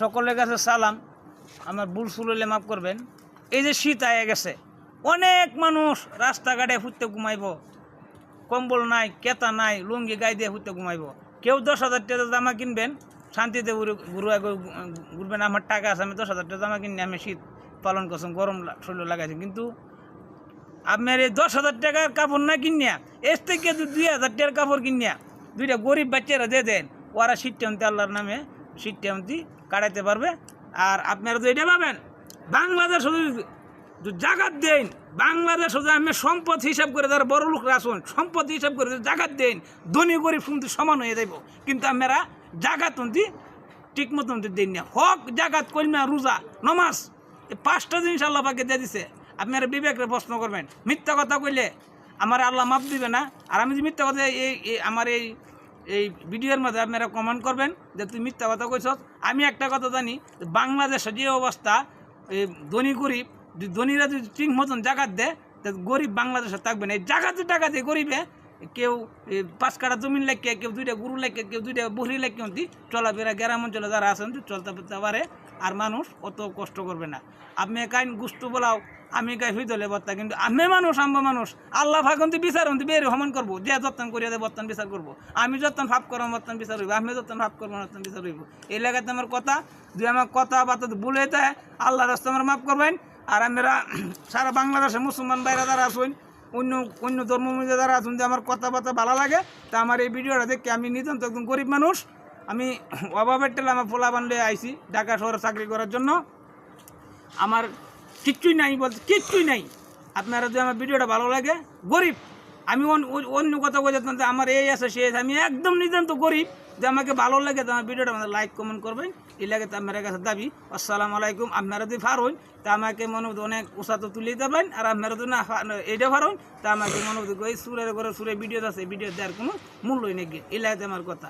সকলের কাছে সালাম, আমার ভুল সুল হলে মাফ করবেন। এই যে শীত আয়ে গেছে, অনেক মানুষ রাস্তাঘাটে ফুটতে ঘুমাইব, কম্বল নাই, কেতা নাই, লুঙ্গি গায়ে দিয়ে ফুটতে ঘুমাইব। কেউ 10,000 টাকা জামা কিনবেন, শান্তিতে ঘুরবেন। আমার টাকা আছে, আমি 10,000 টাকা জামা কিনে আমি শীত পালন করছেন, গরম শরীর লাগাইছি। কিন্তু আপনার এই 10,000 টাকার কাপড় না কিনিয়া, এর থেকে 2,000 টাকার কাপড় কিনিয়া দুইটা গরিব বাচ্চারা দিয়ে দেন, ওরা শীতটান্তি আল্লাহর নামে শীতটান্তি কাটাইতে পারবে। আর আপনারা তো এটা পাবেন, বাংলাদেশ জাগাত দেন, বাংলাদেশ আমি সম্পদ হিসাব করে যারা বড় লোকরা আসুন, সম্পদ হিসাব করে জাগাত দেন, ধনী গরিব শুনতে সমান হয়ে যাইব। কিন্তু আপনারা জাগাত ঠিক মতন দেন না। হক জাগাত কলমা রোজা নমাজ, এই 5টা জিনিস আল্লাহ পাকে দিয়ে দিছে। আপনারা বিবেকের প্রশ্ন করবেন, মিথ্যা কথা কইলে আমার আল্লাহ মাফ দিবে না। আর আমি যে মিথ্যা কথা আমার এই ভিডিওর মধ্যে আপনারা কমেন্ট করবেন যে তুই মিথ্যা কথা কইছ। আমি একটা কথা জানি, বাংলাদেশে যে অবস্থা, এই ধনী গরিব, ধনীরা যদি ঠিক মতন জাগাত দেয়, তো গরিব বাংলাদেশে থাকবে না। এই জাগাতে টাকা দিয়ে গরিবে কেউ 5 কাঠা জমিন লেখে, কেউ 2টা গরু লেখে, কেউ 2টা বহরি লেখে, চলাফেরা গ্রাম অঞ্চলে যারা আছেন চলতে ফিরতে পারে, আর মানুষ অত কষ্ট করবে না। আপনি কাইন গুস্তু বলাও, আমি গাই হইতলে বর্তা, কিন্তু আমি মানুষ, আম্বা মানুষ, আল্লাহ ভাগন্তি বিচার বের হমান করবো, যে যত্ন করিয়া দেয় বর্তমান বিচার করবো। আমি যত্ন ভাব করবো বর্তমান বিচার হইব, আমি যত্ন ভাব করবো বর্তমান বিচার হইব। এই লাগাতে আমার কথা, যদি আমার কথা বার্তা ভুল হয়ে যায়, আল্লাহ রাস্তা আমার মাফ করবেন। আর আমরা সারা বাংলাদেশে মুসলমান বাইরে যারা আসুন, অন্য ধর্ম যারা আসুন, যে আমার কথাবার্তা ভালো লাগে, তা আমার এই ভিডিওটা দেখে, আমি নিতান্ত একদম গরিব মানুষ, আমি অভাবের টেলে আমার পোলা বানলে আইসি ঢাকা শহরে চাকরি করার জন্য। আমার কিচ্ছুই নাই বলতে, কিচ্ছুই নাই। আপনারা যদি আমার ভিডিওটা ভালো লাগে, গরিব আমি অন্য কথা বলে যেতাম যে আমার এই আছে সে আছে, আমি একদম নিতান্ত গরিব। যে আমাকে ভালো লাগে তো আমার ভিডিওটা আমাদের লাইক কমেন্ট করবেন, এই লাগে তো আমার কাছে দাবি। আসসালামু আলাইকুম। আপনারা যদি ফারুন তা আমাকে মনে অনেক উৎসাহ তুলে দেবেন, আর আপনারা যদি না এইটা ফারুন তা আমাকে মনে সুরের করে সুরে ভিডিও আছে, ভিডিও দেওয়ার কোনো মূল্যই নেই। এই লাগে আমার কথা।